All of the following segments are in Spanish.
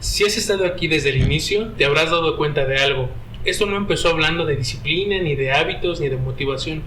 Si has estado aquí desde el inicio, te habrás dado cuenta de algo. Esto no empezó hablando de disciplina, ni de hábitos, ni de motivación.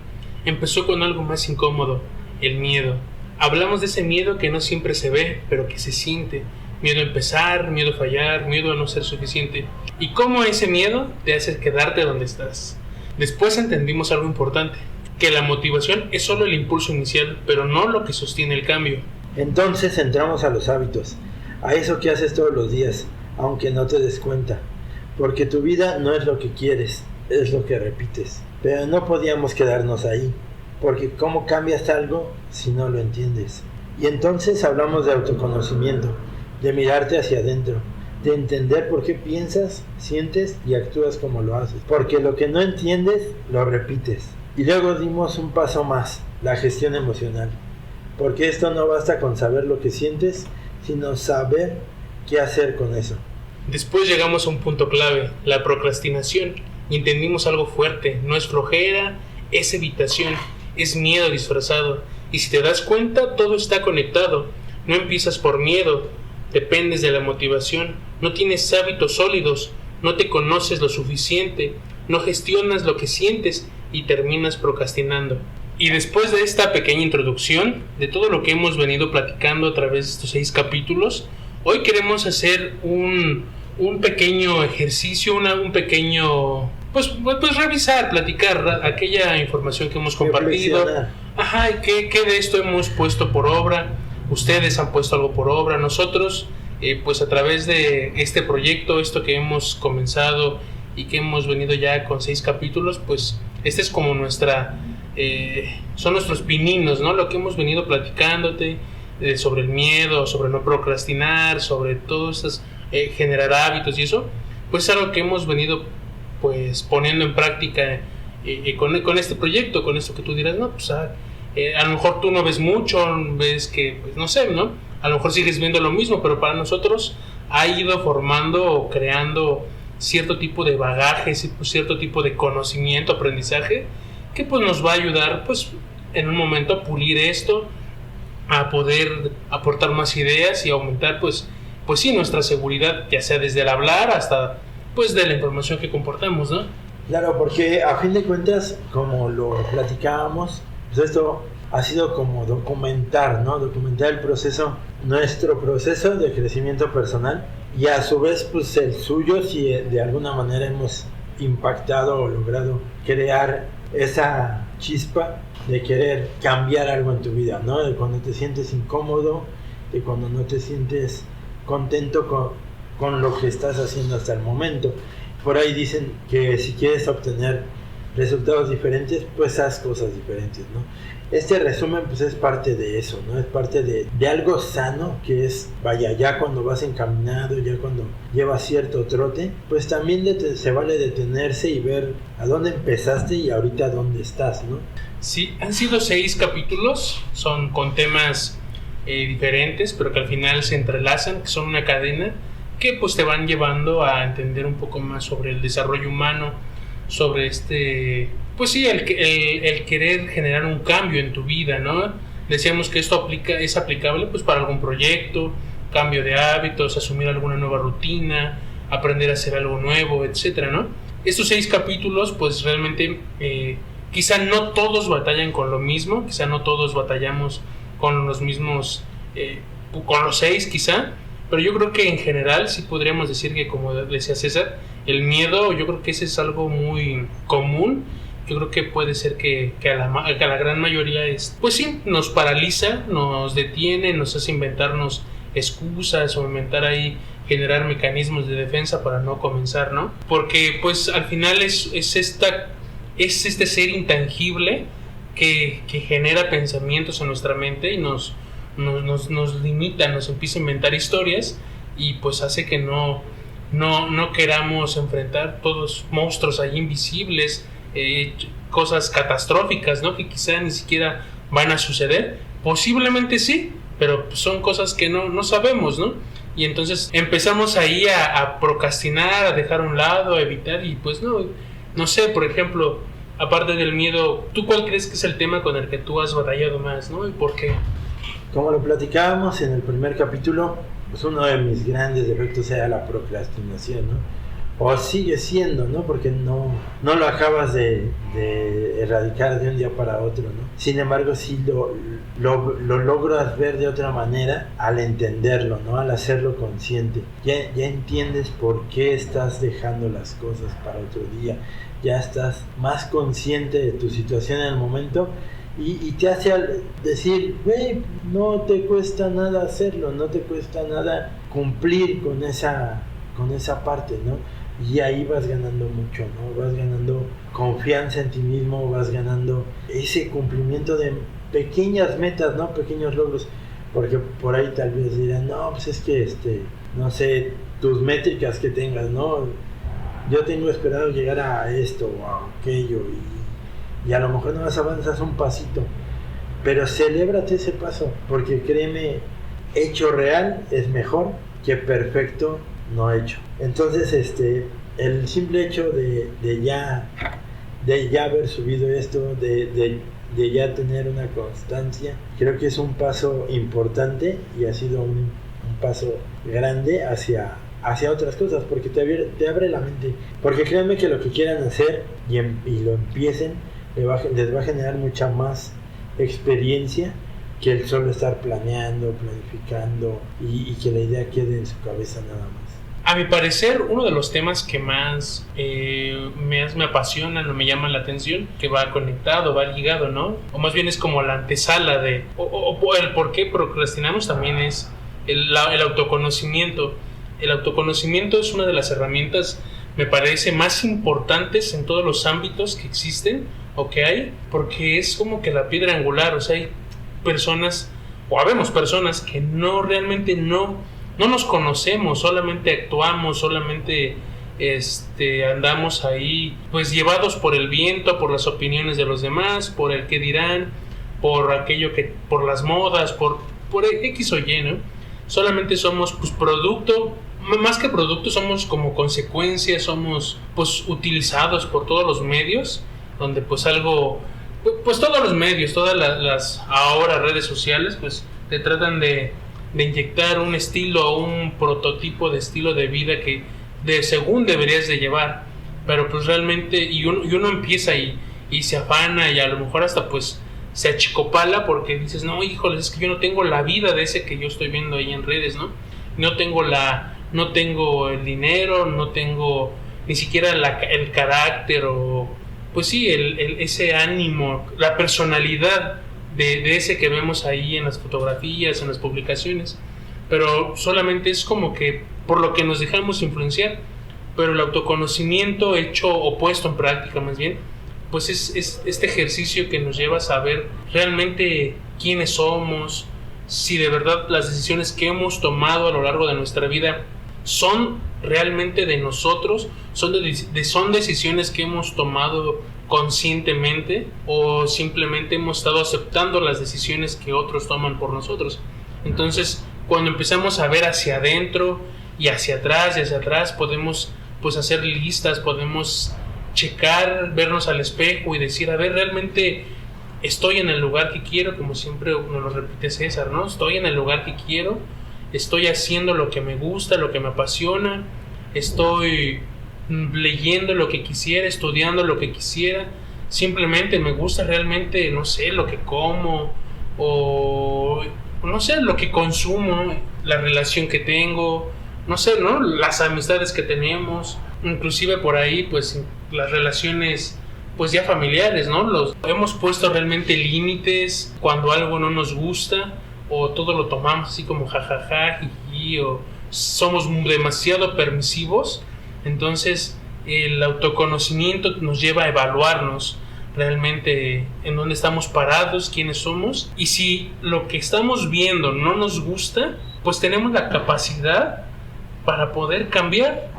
Empezó con algo más incómodo, el miedo. Hablamos de ese miedo que no siempre se ve, pero que se siente. Miedo a empezar, miedo a fallar, miedo a no ser suficiente. Y cómo ese miedo te hace quedarte donde estás. Después entendimos algo importante, que la motivación es solo el impulso inicial, pero no lo que sostiene el cambio. Entonces entramos a los hábitos, a eso que haces todos los días, aunque no te des cuenta. Porque tu vida no es lo que quieres, es lo que repites. Pero no podíamos quedarnos ahí, porque ¿cómo cambias algo si no lo entiendes? Y entonces hablamos de autoconocimiento, de mirarte hacia adentro, de entender por qué piensas, sientes y actúas como lo haces. Porque lo que no entiendes, lo repites. Y luego dimos un paso más, la gestión emocional. Porque esto no basta con saber lo que sientes, sino saber qué hacer con eso. Después llegamos a un punto clave, la procrastinación, y entendimos algo fuerte. No es flojera, es evitación, es miedo disfrazado. Y si te das cuenta, todo está conectado. No empiezas por miedo, dependes de la motivación, no tienes hábitos sólidos, no te conoces lo suficiente, no gestionas lo que sientes y terminas procrastinando. Y después de esta pequeña introducción, de todo lo que hemos venido platicando a través de estos 6 capítulos, hoy queremos hacer un pequeño ejercicio, un pequeño, pues revisar, platicar aquella información que hemos compartido. Ajá, y qué de esto hemos puesto por obra. Ustedes han puesto algo por obra. Nosotros, pues a través de este proyecto, esto que hemos comenzado y que hemos venido ya con 6 capítulos, pues este es como son nuestros pininos, ¿no? Lo que hemos venido platicándote sobre el miedo, sobre no procrastinar, sobre todo estas generar hábitos y eso, pues es algo que hemos venido pues poniendo en práctica con este proyecto, con esto que tú dirás, no, pues a lo mejor tú no ves mucho, ves que, pues, no sé, ¿no? A lo mejor sigues viendo lo mismo, pero para nosotros ha ido formando o creando cierto tipo de bagaje, cierto tipo de conocimiento, aprendizaje, que pues nos va a ayudar pues en un momento a pulir esto, a poder aportar más ideas y aumentar pues sí nuestra seguridad, ya sea desde el hablar hasta pues de la información que comportamos, ¿no? Claro, porque a fin de cuentas, como lo platicábamos, pues esto ha sido como documentar, ¿no? Documentar el proceso, nuestro proceso de crecimiento personal y a su vez pues el suyo, si de alguna manera hemos impactado o logrado crear esa chispa de querer cambiar algo en tu vida, ¿no? De cuando te sientes incómodo, de cuando no te sientes contento con lo que estás haciendo hasta el momento. Por ahí dicen que si quieres obtener resultados diferentes, pues haz cosas diferentes, ¿no? Este resumen pues es parte de eso, ¿no? Es parte de algo sano que es, vaya, ya cuando vas encaminado, ya cuando llevas cierto trote, pues también se vale detenerse y ver a dónde empezaste y ahorita dónde estás, ¿no? Sí, han sido 6 capítulos, son con temas diferentes, pero que al final se entrelazan, que son una cadena que pues te van llevando a entender un poco más sobre el desarrollo humano, sobre pues sí, el querer generar un cambio en tu vida, ¿no? Decíamos que esto es aplicable pues para algún proyecto, cambio de hábitos, asumir alguna nueva rutina, aprender a hacer algo nuevo, etcétera, ¿no? Estos 6 capítulos pues realmente quizá no todos batallan con lo mismo, quizá no todos batallamos con los mismos, con los 6 quizá, pero yo creo que en general sí podríamos decir que, como decía César, el miedo, yo creo que ese es algo muy común. Yo creo que puede ser que a la gran mayoría pues sí, nos paraliza, nos detiene, nos hace inventarnos excusas o generar mecanismos de defensa para no comenzar, ¿no? Porque pues al final es este ser intangible que genera pensamientos en nuestra mente y nos limita, nos empieza a inventar historias y pues hace que no queramos enfrentar todos monstruos ahí invisibles, cosas catastróficas, ¿no? Que quizá ni siquiera van a suceder. Posiblemente sí, pero son cosas que no sabemos, ¿no? Y entonces empezamos ahí a procrastinar, a dejar a un lado, a evitar y pues no sé, por ejemplo, aparte del miedo, ¿tú cuál crees que es el tema con el que tú has batallado más, ¿no? ¿Y por qué? Como lo platicábamos en el primer capítulo, pues uno de mis grandes defectos sea la procrastinación, ¿no? O sigue siendo, ¿no? Porque no lo acabas de erradicar de un día para otro, ¿no? Sin embargo, sí lo logras ver de otra manera al entenderlo, ¿no? Al hacerlo consciente. Ya entiendes por qué estás dejando las cosas para otro día. Ya estás más consciente de tu situación en el momento y te hace decir, güey, no te cuesta nada hacerlo, no te cuesta nada cumplir con esa parte, ¿no? Y ahí vas ganando mucho, ¿no? Vas ganando confianza en ti mismo, vas ganando ese cumplimiento de pequeñas metas, ¿no? Pequeños logros, porque por ahí tal vez dirán, no, pues es que, no sé, tus métricas que tengas, ¿no? Yo tengo esperado llegar a esto o a aquello y a lo mejor no más avanzas un pasito, pero celébrate ese paso, porque créeme, hecho real es mejor que perfecto no hecho. Entonces, el simple hecho de ya haber subido esto, de ya tener una constancia, creo que es un paso importante y ha sido un paso grande hacia otras cosas, porque te abre la mente. Porque créanme que lo que quieran hacer y lo empiecen, les va a generar mucha más experiencia que el solo estar planeando, planificando y que la idea quede en su cabeza nada más. A mi parecer, uno de los temas que más me apasionan o me llaman la atención, que va conectado, va ligado, ¿no? O más bien es como la antesala de... O el por qué procrastinamos también es el autoconocimiento. El autoconocimiento es una de las herramientas, me parece, más importantes en todos los ámbitos que existen o que hay, porque es como que la piedra angular. O sea, hay personas, o habemos personas que realmente no nos conocemos, solamente actuamos, solamente andamos ahí pues llevados por el viento, por las opiniones de los demás, por el qué dirán, por las modas, por X o Y, ¿no? Solamente somos pues producto, más que producto, somos como consecuencia, somos pues utilizados por todos los medios, donde pues todos los medios, todas las ahora redes sociales pues te tratan de inyectar un estilo o un prototipo de estilo de vida que según deberías de llevar, pero pues realmente y uno empieza y se afana y a lo mejor hasta pues se achicopala porque dices, no, híjole, es que yo no tengo la vida de ese que yo estoy viendo ahí en redes, ¿no? No tengo el dinero, no tengo ni siquiera el carácter o pues sí, ese ánimo, la personalidad de ese que vemos ahí en las fotografías, en las publicaciones, pero solamente es como que por lo que nos dejamos influenciar. Pero el autoconocimiento hecho o puesto en práctica más bien, pues es este ejercicio que nos lleva a saber realmente quiénes somos, si de verdad las decisiones que hemos tomado a lo largo de nuestra vida son realmente de nosotros, son decisiones que hemos tomado conscientemente o simplemente hemos estado aceptando las decisiones que otros toman por nosotros. Entonces, cuando empezamos a ver hacia adentro y hacia atrás, podemos pues hacer listas, podemos checar, vernos al espejo y decir, a ver, realmente estoy en el lugar que quiero, como siempre nos lo repite César, ¿no? Estoy en el lugar que quiero, estoy haciendo lo que me gusta, lo que me apasiona, estoy leyendo lo que quisiera, estudiando lo que quisiera, simplemente me gusta realmente, no sé, lo que como o no sé, lo que consumo, la relación que tengo, no sé, ¿no? Las amistades que tenemos, inclusive por ahí pues las relaciones pues ya familiares, ¿no? Hemos puesto realmente límites cuando algo no nos gusta o todo lo tomamos así como jajaja, jiji, o somos demasiado permisivos. Entonces el autoconocimiento nos lleva a evaluarnos realmente en dónde estamos parados, quiénes somos, y si lo que estamos viendo no nos gusta, pues tenemos la capacidad para poder cambiar,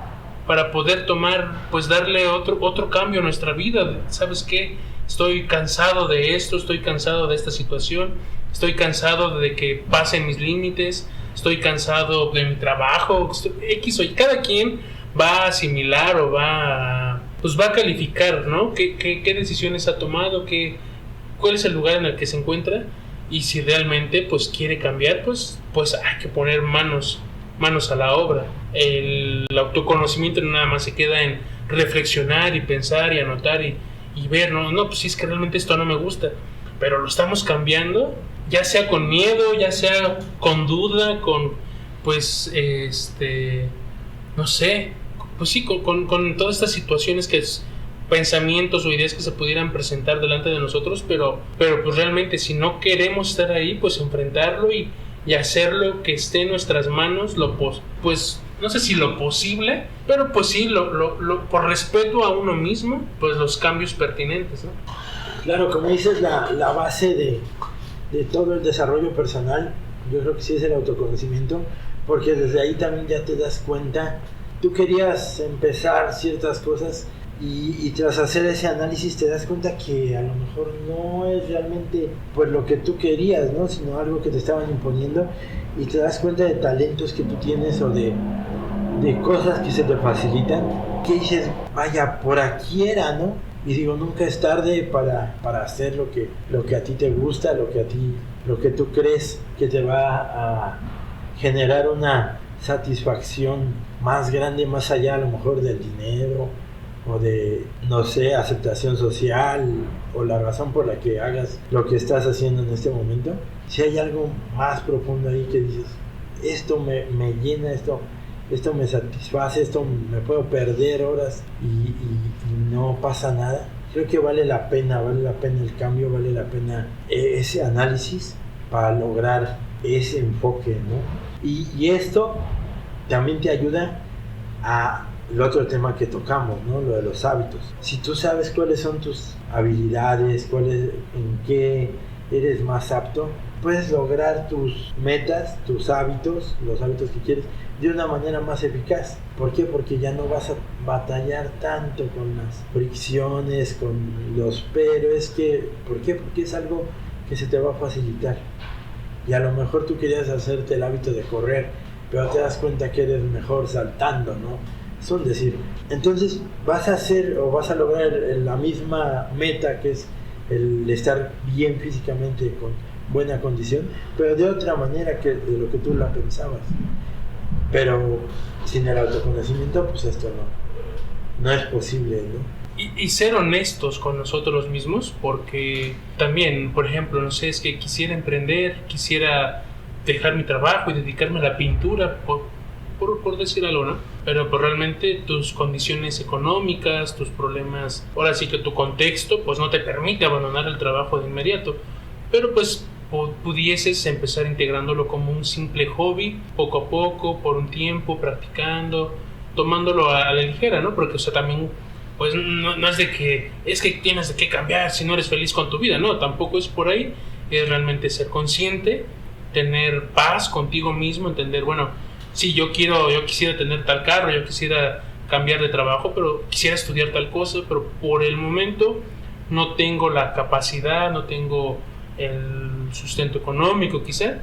para poder tomar, pues darle otro cambio a nuestra vida. ¿Sabes qué? Estoy cansado de esto, estoy cansado de esta situación, estoy cansado de que pasen mis límites, estoy cansado de mi trabajo, X o Y. Cada quien va a asimilar o va a calificar, ¿no? ¿Qué decisiones ha tomado? ¿Cuál es el lugar en el que se encuentra? Y si realmente pues quiere cambiar, pues hay que poner manos manos a la obra. El autoconocimiento no nada más se queda en reflexionar y pensar y anotar y ver, no, pues sí, es que realmente esto no me gusta, pero lo estamos cambiando, ya sea con miedo, ya sea con duda, con pues no sé, pues sí, con todas estas situaciones que es pensamientos o ideas que se pudieran presentar delante de nosotros, pero pues realmente si no queremos estar ahí, pues enfrentarlo y hacer lo que esté en nuestras manos, pues no sé si lo posible, pero pues sí, por respeto a uno mismo, pues los cambios pertinentes, ¿no? Claro, como dices, la base de todo el desarrollo personal, yo creo que sí es el autoconocimiento, porque desde ahí también ya te das cuenta, tú querías empezar ciertas cosas y tras hacer ese análisis te das cuenta que a lo mejor no es realmente pues lo que tú querías, ¿no? Sino algo que te estaban imponiendo, y te das cuenta de talentos que tú tienes o de cosas que se te facilitan, que dices, vaya, por aquí era, ¿no? Y digo, nunca es tarde para hacer lo que a ti te gusta, lo que tú crees que te va a generar una satisfacción más grande, más allá a lo mejor del dinero o de, no sé, aceptación social o la razón por la que hagas lo que estás haciendo en este momento. Si hay algo más profundo ahí que dices, esto me llena, esto me satisface, esto me puedo perder horas y no pasa nada, creo que vale la pena el cambio, vale la pena ese análisis para lograr ese enfoque, ¿no? Y esto también te ayuda a el otro tema que tocamos, ¿no? Lo de los hábitos. Si tú sabes cuáles son tus habilidades, en qué eres más apto, puedes lograr tus metas, tus hábitos, los hábitos que quieres, de una manera más eficaz. ¿Por qué? Porque ya no vas a batallar tanto con las fricciones, con los pero. ¿Por qué? Porque es algo que se te va a facilitar. Y a lo mejor tú querías hacerte el hábito de correr, pero te das cuenta que eres mejor saltando, ¿no? Es un decir. Entonces vas a hacer o vas a lograr la misma meta, que es el estar bien físicamente, con buena condición, pero de otra manera que de lo que tú la pensabas. Pero sin el autoconocimiento, pues esto no es posible, ¿no? Y ser honestos con nosotros mismos, porque también, por ejemplo, no sé, es que quisiera emprender, quisiera dejar mi trabajo y dedicarme a la pintura, por decir algo, ¿no? Pero pues realmente tus condiciones económicas, tus problemas, ahora sí que tu contexto, pues no te permite abandonar el trabajo de inmediato. Pero pues pudieses empezar integrándolo como un simple hobby, poco a poco, por un tiempo, practicando, tomándolo a la ligera, ¿no? Porque, o sea, también, pues no es de que es que tienes de qué cambiar si no eres feliz con tu vida, no, tampoco es por ahí. Es realmente ser consciente, tener paz contigo mismo, entender, bueno, sí, yo quisiera tener tal carro, yo quisiera cambiar de trabajo, pero quisiera estudiar tal cosa, pero por el momento no tengo la capacidad, no tengo el sustento económico quizá,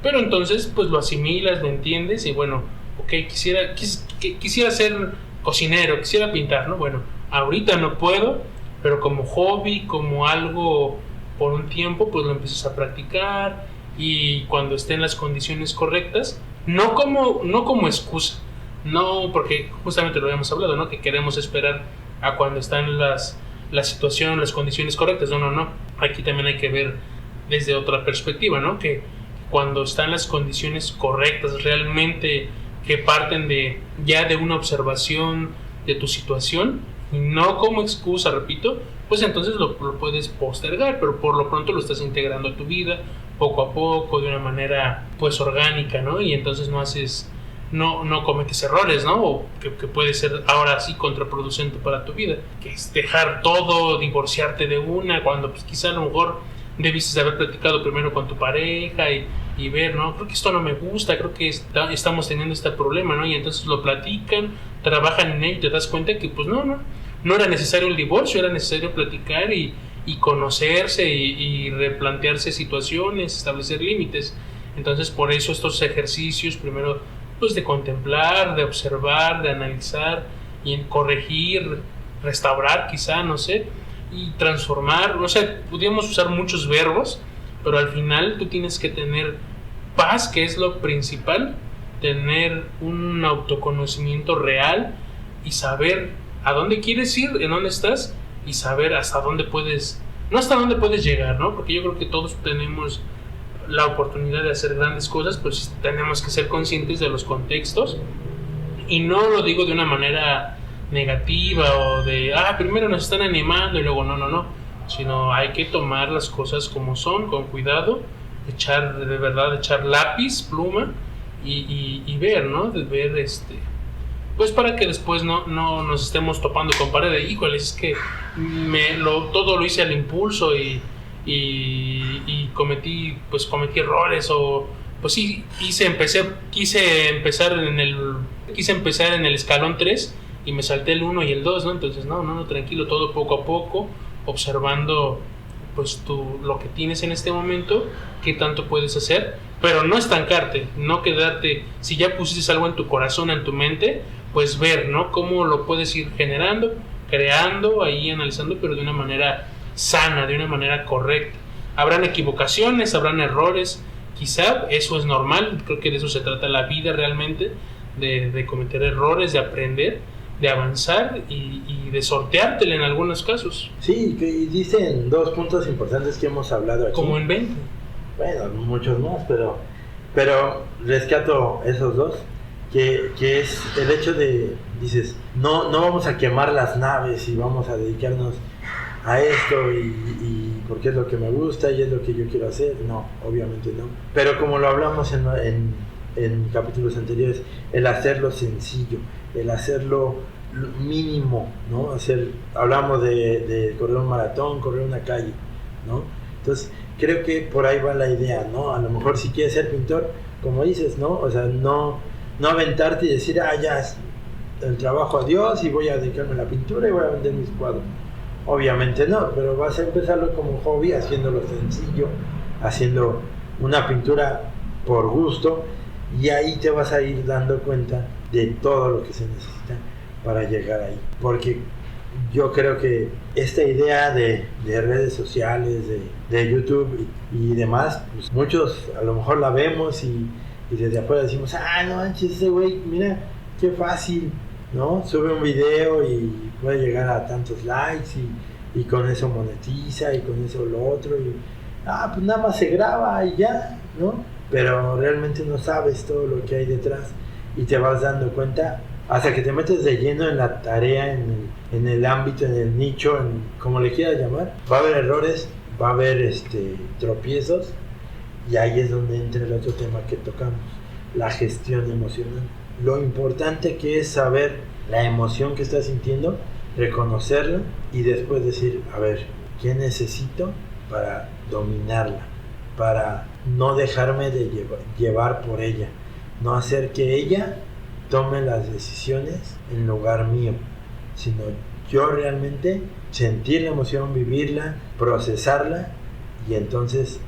pero entonces pues lo asimilas, lo entiendes y bueno, ok, quisiera ser cocinero, quisiera pintar, ¿no? Bueno, ahorita no puedo, pero como hobby, como algo por un tiempo, pues lo empiezas a practicar y cuando estén las condiciones correctas, no como excusa, no porque justamente lo habíamos hablado, ¿no? Que queremos esperar a cuando están la situación, las condiciones correctas, no, aquí también hay que ver desde otra perspectiva, ¿no? Que cuando están las condiciones correctas, realmente que parten de una observación de tu situación, y no como excusa, repito, pues entonces lo puedes postergar, pero por lo pronto lo estás integrando a tu vida, poco a poco, de una manera pues orgánica, ¿no? Y entonces no cometes errores, ¿no? O que puede ser ahora sí contraproducente para tu vida, que es dejar todo, divorciarte de una, cuando pues quizá a lo mejor debiste haber platicado primero con tu pareja y ver, ¿no? Creo que esto no me gusta, creo que estamos teniendo este problema, ¿no? Y entonces lo platican, trabajan en ello y te das cuenta que pues no era necesario el divorcio, era necesario platicar y conocerse y replantearse situaciones, establecer límites. Entonces por eso estos ejercicios, primero pues de contemplar, de observar, de analizar y corregir, restaurar quizá, no sé, y transformar, no sé, podríamos usar muchos verbos, pero al final tú tienes que tener paz, que es lo principal, tener un autoconocimiento real y saber a dónde quieres ir, en dónde estás y saber hasta dónde puedes, no hasta dónde puedes llegar, ¿no? Porque yo creo que todos tenemos la oportunidad de hacer grandes cosas, pues tenemos que ser conscientes de los contextos, y no lo digo de una manera negativa o de, primero nos están animando y luego no, sino hay que tomar las cosas como son, con cuidado, echar lápiz, pluma y ver, ¿no? De ver pues para que después no nos estemos topando con pared de, híjole, es que todo lo hice al impulso y cometí errores, o pues sí, quise empezar en el escalón 3 y me salté el 1 y el 2, ¿no? Entonces no, tranquilo, todo poco a poco, observando pues lo que tienes en este momento, qué tanto puedes hacer, pero no estancarte, no quedarte, si ya pusiste algo en tu corazón, en tu mente, pues ver, ¿no? Cómo lo puedes ir generando, creando, ahí analizando, pero de una manera sana, de una manera correcta. Habrán equivocaciones, habrán errores, quizá eso es normal, creo que de eso se trata la vida realmente, de cometer errores, de aprender, de avanzar y de sorteártela en algunos casos. Sí, y dicen dos puntos importantes que hemos hablado aquí. Como en 20. Bueno, muchos más, pero rescato esos dos, que es el hecho de, dices, no vamos a quemar las naves y vamos a dedicarnos a esto y porque es lo que me gusta y es lo que yo quiero hacer. No, obviamente no. Pero como lo hablamos en capítulos anteriores, el hacerlo sencillo, el hacerlo mínimo, ¿no? Hablamos de correr un maratón, correr una calle, ¿no? Entonces, creo que por ahí va la idea, ¿no? A lo mejor si quieres ser pintor, como dices, ¿no? O sea, no aventarte y decir, ya, el trabajo a Dios y voy a dedicarme a la pintura y voy a vender mis cuadros. Obviamente no, pero vas a empezarlo como hobby, haciéndolo sencillo, haciendo una pintura por gusto, y ahí te vas a ir dando cuenta de todo lo que se necesita para llegar ahí. Porque yo creo que esta idea de redes sociales, de YouTube y demás, pues muchos a lo mejor la vemos y desde afuera decimos, no manches, ese güey, mira, qué fácil, ¿no? Sube un video y puede llegar a tantos likes y con eso monetiza y con eso lo otro y pues nada más se graba y ya, ¿no? Pero realmente no sabes todo lo que hay detrás y te vas dando cuenta hasta que te metes de lleno en la tarea, en el ámbito, en el nicho, como le quieras llamar. Va a haber errores, va a haber tropiezos, y ahí es donde entra el otro tema que tocamos, la gestión emocional. Lo importante que es saber la emoción que estás sintiendo, reconocerla y después decir, a ver, ¿qué necesito para dominarla? Para no dejarme de llevar por ella, no hacer que ella tome las decisiones en lugar mío, sino yo realmente sentir la emoción, vivirla, procesarla y entonces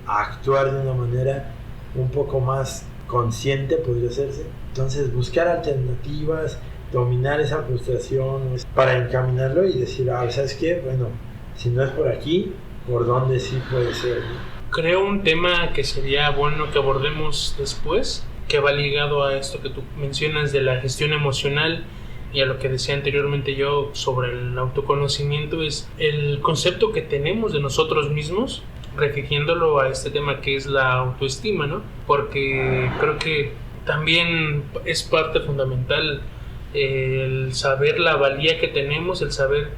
actuar de una manera un poco más consciente, podría hacerse. Entonces buscar alternativas, dominar esa frustración para encaminarlo y decir, ¿sabes qué? Bueno, si no es por aquí, ¿por dónde sí puede ser? Creo un tema que sería bueno que abordemos después, que va ligado a esto que tú mencionas de la gestión emocional y a lo que decía anteriormente yo sobre el autoconocimiento, es el concepto que tenemos de nosotros mismos, refiriéndolo a este tema que es la autoestima, ¿no? Porque creo que también es parte fundamental el saber la valía que tenemos, el saber,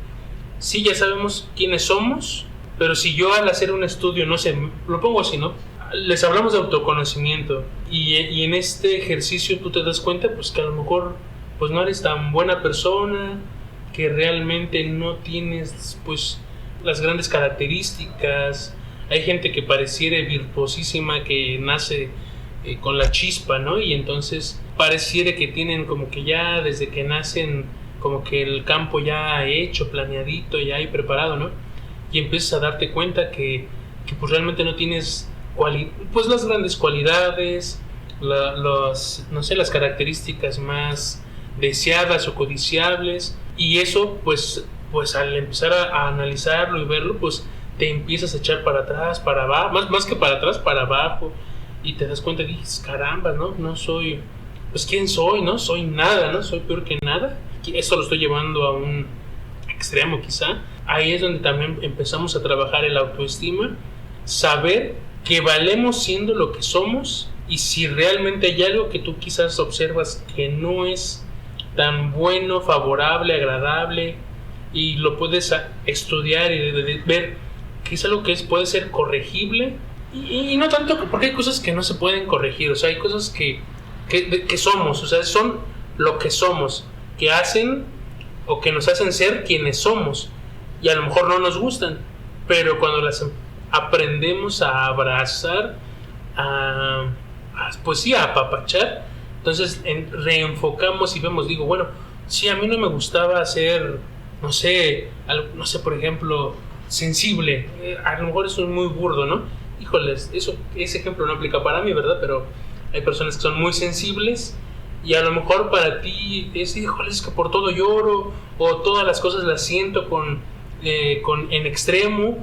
sí, ya sabemos quiénes somos, pero si yo al hacer un estudio, no sé, lo pongo así, ¿no? Les hablamos de autoconocimiento y en este ejercicio tú te das cuenta pues que a lo mejor pues no eres tan buena persona, que realmente no tienes pues las grandes características. Hay gente que pareciera virtuosísima, que nace con la chispa, ¿no? Y entonces pareciera que tienen como que ya desde que nacen como que el campo ya hecho, planeadito, ya ahí preparado, ¿no? Y empiezas a darte cuenta que pues realmente no tienes pues las grandes cualidades, no sé, las características más deseadas o codiciables, y eso pues al empezar a analizarlo y verlo, pues te empiezas a echar para atrás, para abajo, más que para atrás, para abajo, y te das cuenta que dices, caramba, no soy pues quién soy, ¿no? Soy nada, ¿no? Soy peor que nada. Esto lo estoy llevando a un extremo quizá. Ahí es donde también empezamos a trabajar el autoestima, saber que valemos siendo lo que somos, y si realmente hay algo que tú quizás observas que no es tan bueno, favorable, agradable, y lo puedes estudiar y ver que es algo que puede ser corregible, y no tanto porque hay cosas que no se pueden corregir, o sea, hay cosas que somos, o sea, son lo que somos, que hacen o que nos hacen ser quienes somos, y a lo mejor no nos gustan, pero cuando las aprendemos a abrazar, pues sí, a apapachar, entonces reenfocamos y vemos, digo, bueno, sí, a mí no me gustaba ser, no sé, por ejemplo, sensible, a lo mejor eso es muy burdo, ¿no? Híjoles, ese ejemplo no aplica para mí, ¿verdad? Pero hay personas que son muy sensibles, y a lo mejor para ti es, híjole, es que por todo lloro, o todas las cosas las siento en extremo,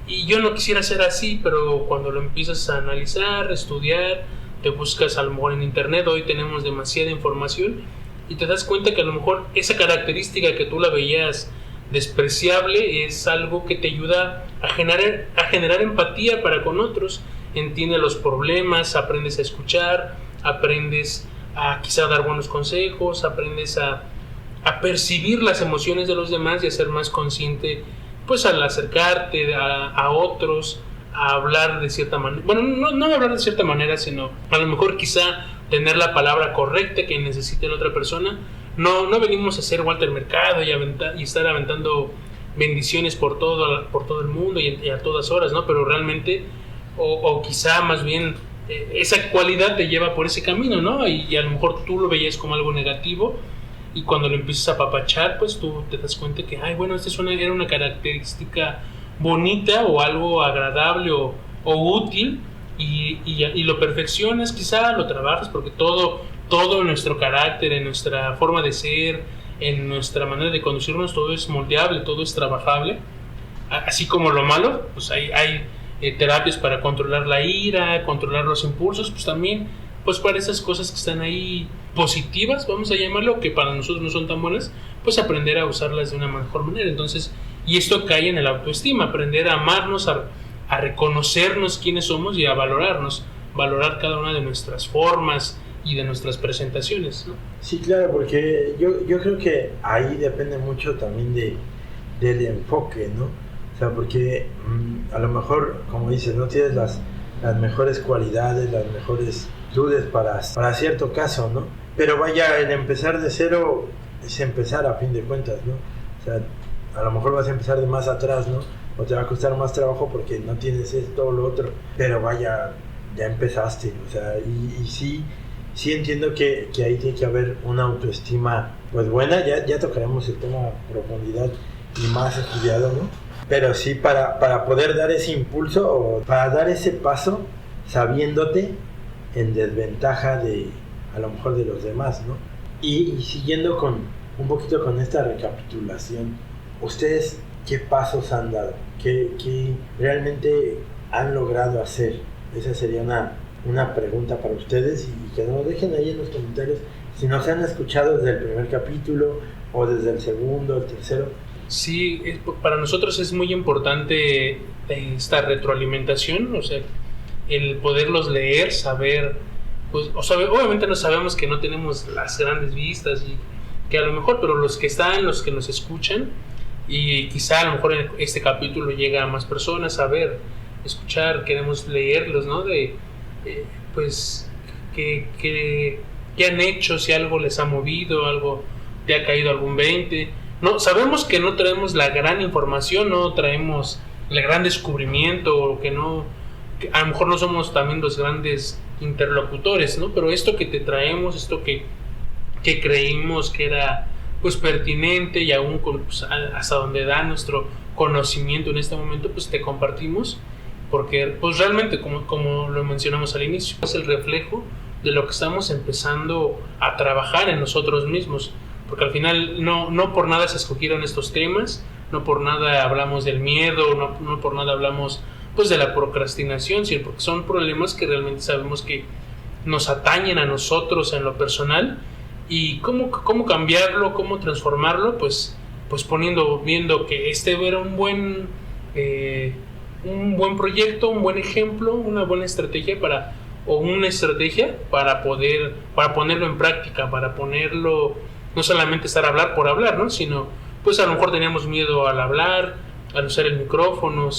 y yo no quisiera ser así, pero cuando lo empiezas a analizar, estudiar, te buscas a lo mejor en internet, hoy tenemos demasiada información, y te das cuenta que a lo mejor esa característica que tú la veías despreciable es algo que te ayuda a generar empatía para con otros, entiende los problemas, aprendes a escuchar, aprendes a quizá dar buenos consejos, aprendes a percibir las emociones de los demás y a ser más consciente, pues al acercarte a otros, a hablar de cierta manera, bueno, no hablar de cierta manera, sino a lo mejor quizá tener la palabra correcta que necesite la otra persona. No venimos a ser Walter Mercado y estar aventando bendiciones por todo el mundo y a todas horas, ¿no? Pero realmente, o quizá más bien, esa cualidad te lleva por ese camino, ¿no? Y a lo mejor tú lo veías como algo negativo, y cuando lo empiezas a apapachar, pues tú te das cuenta que, ay, bueno, esta era una característica bonita o algo agradable o útil, y lo perfeccionas, quizá lo trabajas, porque todo en nuestro carácter, en nuestra forma de ser, en nuestra manera de conducirnos, todo es moldeable, todo es trabajable, así como lo malo, pues hay terapias para controlar la ira, controlar los impulsos, pues también, pues para esas cosas que están ahí positivas, vamos a llamarlo, que para nosotros no son tan buenas, pues aprender a usarlas de una mejor manera. Entonces, y esto cae en el autoestima, aprender a amarnos, a reconocernos quiénes somos y a valorarnos, valorar cada una de nuestras formas y de nuestras presentaciones, ¿no? Sí, claro, porque yo creo que ahí depende mucho también del enfoque, ¿no? O sea, porque a lo mejor, como dices, no tienes las mejores cualidades, las mejores virtudes para cierto caso, ¿no? Pero vaya, el empezar de cero es empezar a fin de cuentas, ¿no? O sea, a lo mejor vas a empezar de más atrás, ¿no? O te va a costar más trabajo porque no tienes esto o lo otro, pero vaya, ya empezaste, o sea, y sí entiendo que ahí tiene que haber una autoestima pues buena, ya tocaremos el tema a profundidad y más estudiado, ¿no? Pero sí para poder dar ese impulso o para dar ese paso sabiéndote en desventaja a lo mejor de los demás, ¿no? Y siguiendo un poquito con esta recapitulación, ¿ustedes qué pasos han dado? ¿Qué realmente han logrado hacer? Esa sería una pregunta para ustedes, y que nos dejen ahí en los comentarios si nos han escuchado desde el primer capítulo o desde el segundo, el tercero. Sí, para nosotros es muy importante esta retroalimentación, o sea, el poderlos leer, saber, pues, o sea, obviamente no sabemos que no tenemos las grandes vistas y que a lo mejor, pero los que nos escuchan, y quizá a lo mejor este capítulo llega a más personas, a ver, escuchar, queremos leerlos, ¿no? Pues, ¿qué han hecho? Si algo les ha movido, algo te ha caído algún 20. No, sabemos que no traemos la gran información, no traemos el gran descubrimiento, o que a lo mejor no somos también los grandes interlocutores, ¿no? Pero esto que te traemos, esto que creímos que era pues pertinente, y aún pues, hasta donde da nuestro conocimiento en este momento, pues te compartimos, porque pues realmente como lo mencionamos al inicio, es el reflejo de lo que estamos empezando a trabajar en nosotros mismos, porque al final no por nada se escogieron estos temas, no por nada hablamos del miedo, no por nada hablamos pues de la procrastinación, sino porque son problemas que realmente sabemos que nos atañen a nosotros en lo personal, y cómo cambiarlo, cómo transformarlo, pues viendo que este era un buen proyecto, un buen ejemplo, una buena estrategia para ponerlo en práctica, para ponerlo, no solamente estar a hablar por hablar, ¿no? Sino, pues a lo mejor teníamos miedo al hablar, al usar el micrófono,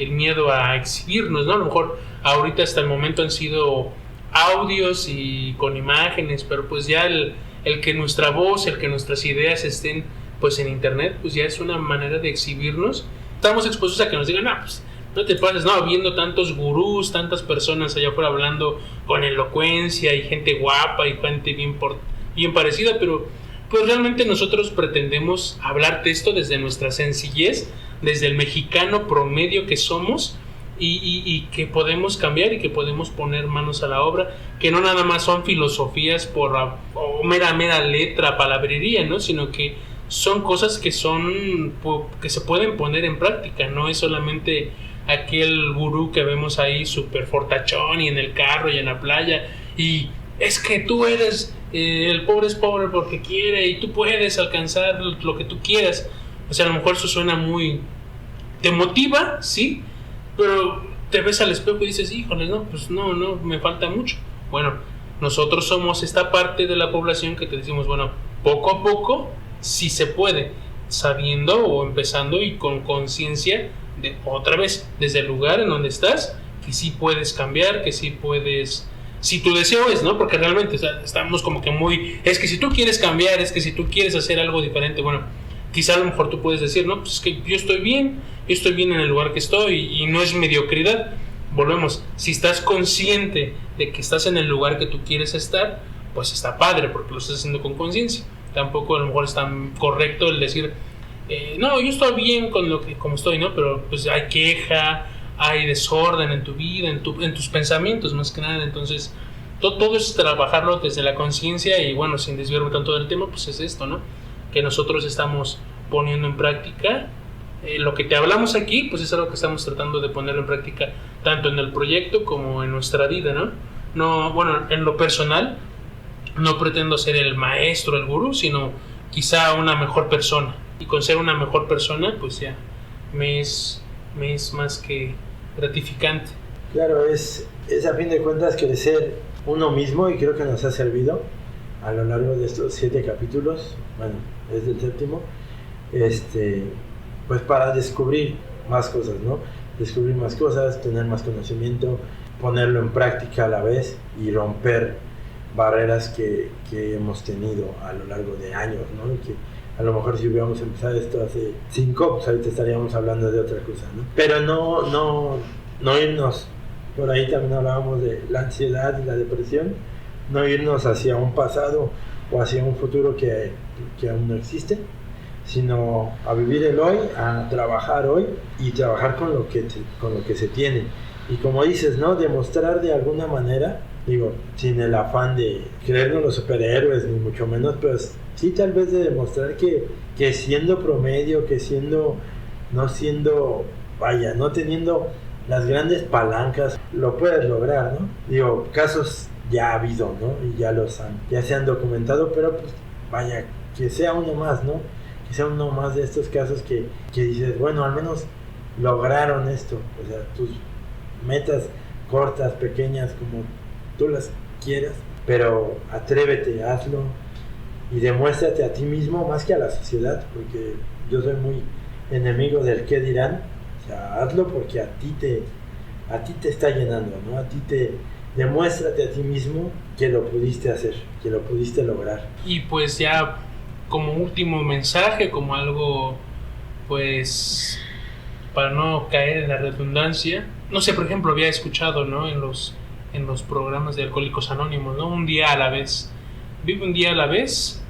el miedo a exhibirnos, ¿no? A lo mejor ahorita hasta el momento han sido audios y con imágenes, pero pues ya el que nuestra voz, el que nuestras ideas estén pues en internet, pues ya es una manera de exhibirnos. Estamos expuestos a que nos digan, pues no te pases, no, viendo tantos gurús, tantas personas allá afuera hablando con elocuencia y gente guapa y gente bien parecida, pero pues realmente nosotros pretendemos hablarte esto desde nuestra sencillez, desde el mexicano promedio que somos, y que podemos cambiar y que podemos poner manos a la obra, que no nada más son filosofías o mera letra, palabrería, ¿no? Sino que son cosas que se pueden poner en práctica, no es solamente aquel gurú que vemos ahí súper fortachón y en el carro y en la playa, y es que tú eres el pobre es pobre porque quiere y tú puedes alcanzar lo que tú quieras. O sea, a lo mejor eso suena te motiva, sí, pero te ves al espejo y dices, híjole, no, pues no, me falta mucho. Bueno, nosotros somos esta parte de la población que te decimos, bueno, poco a poco sí se puede, sabiendo o empezando y con conciencia de otra vez, desde el lugar en donde estás, que sí puedes cambiar, que sí puedes, si tu deseo es, ¿no? Porque realmente, o sea, estamos como que es que si tú quieres cambiar, es que si tú quieres hacer algo diferente, bueno, quizá a lo mejor tú puedes decir, no, pues es que yo estoy bien en el lugar que estoy y no es mediocridad. Volvemos, si estás consciente de que estás en el lugar que tú quieres estar, pues está padre porque lo estás haciendo con conciencia. Tampoco a lo mejor es tan correcto el decir, no, yo estoy bien como estoy, ¿no? Pero pues hay queja, hay desorden en tu vida, en tus pensamientos más que nada. Entonces todo es trabajarlo desde la conciencia y bueno, sin desviarme tanto del tema, pues es esto, ¿no? Que nosotros estamos poniendo en práctica. Lo que te hablamos aquí, pues es algo que estamos tratando de ponerlo en práctica tanto en el proyecto como en nuestra vida, ¿no? No, bueno, en lo personal no pretendo ser el maestro, el gurú, sino quizá una mejor persona. Y con ser una mejor persona, pues ya me es más que gratificante. Claro, es a fin de cuentas crecer uno mismo, y creo que nos ha servido a lo largo de estos 7 capítulos, bueno, es el 7º, pues para descubrir más cosas, ¿no? Descubrir más cosas, tener más conocimiento, ponerlo en práctica a la vez y romper barreras que hemos tenido a lo largo de años, ¿no? Y que a lo mejor si hubiéramos empezado esto hace 5, pues ahorita estaríamos hablando de otra cosa, ¿no? Pero no irnos, por ahí también hablábamos de la ansiedad y la depresión, no irnos hacia un pasado o hacia un futuro que aún no existe, sino a vivir el hoy, a trabajar hoy y trabajar con lo que se tiene. Y como dices, ¿no? Demostrar de alguna manera, digo, sin el afán de creernos los superhéroes, ni mucho menos, pero sí tal vez de demostrar que siendo promedio, no teniendo las grandes palancas, lo puedes lograr, ¿no? Digo, casos ya ha habido, ¿no? Y ya se han documentado, pero pues vaya, que sea uno más, ¿no? Que sea uno más de estos casos que dices, bueno, al menos lograron esto. O sea, tus metas cortas, pequeñas, como tú las quieras, pero atrévete, hazlo y demuéstrate a ti mismo más que a la sociedad, porque yo soy muy enemigo del qué dirán. O sea, hazlo porque a ti te está llenando, ¿no? Demuéstrate a ti mismo que lo pudiste hacer, que lo pudiste lograr. Y pues ya como último mensaje, como algo, pues, para no caer en la redundancia, no sé, por ejemplo, había escuchado, ¿no? En los programas de Alcohólicos Anónimos, ¿no? Un día a la vez. Vive un día a la vez,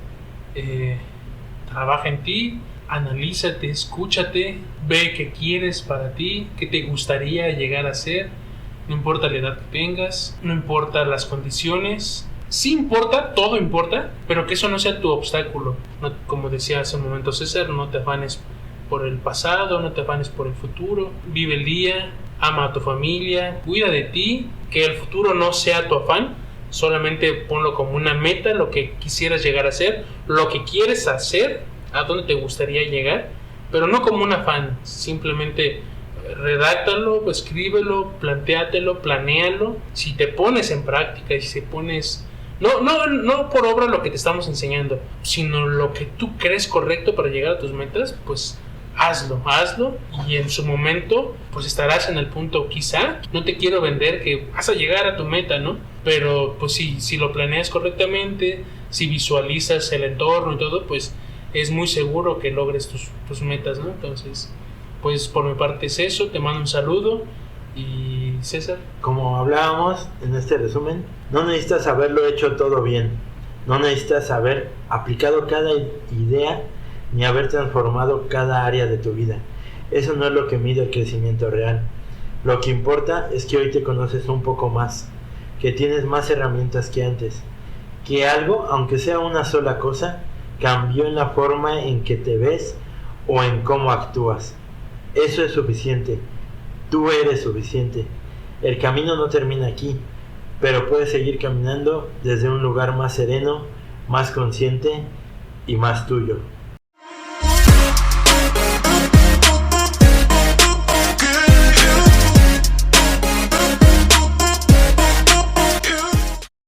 trabaja en ti, analízate, escúchate, ve qué quieres para ti, qué te gustaría llegar a ser. No importa la edad que tengas, no importa las condiciones. Sí importa, todo importa, pero que eso no sea tu obstáculo. No, como decía hace un momento César, no te afanes por el pasado, no te afanes por el futuro. Vive el día, ama a tu familia, cuida de ti, que el futuro no sea tu afán, Solamente ponlo como una meta, lo que quisieras llegar a ser, lo que quieres hacer, a dónde te gustaría llegar, pero no como un afán. Simplemente redáctalo, escríbelo, plantéatelo, planéalo. Si te pones en práctica y si te pones... No por obra lo que te estamos enseñando, sino lo que tú crees correcto para llegar a tus metas, pues hazlo y en su momento pues estarás en el punto. Quizá no te quiero vender que vas a llegar a tu meta, ¿no? Pero pues si lo planeas correctamente, si visualizas el entorno y todo, pues es muy seguro que logres tus metas, ¿no? Entonces, pues por mi parte es eso. Te mando un saludo. Y César, como hablábamos en este resumen, no necesitas haberlo hecho todo bien, no necesitas haber aplicado cada idea ni haber transformado cada área de tu vida. Eso no es lo que mide el crecimiento real. Lo que importa es que hoy te conoces un poco más, que tienes más herramientas que antes, que algo, aunque sea una sola cosa, cambió en la forma en que te ves o en cómo actúas. Eso es suficiente. Tú eres suficiente. El camino no termina aquí, pero puedes seguir caminando desde un lugar más sereno, más consciente y más tuyo.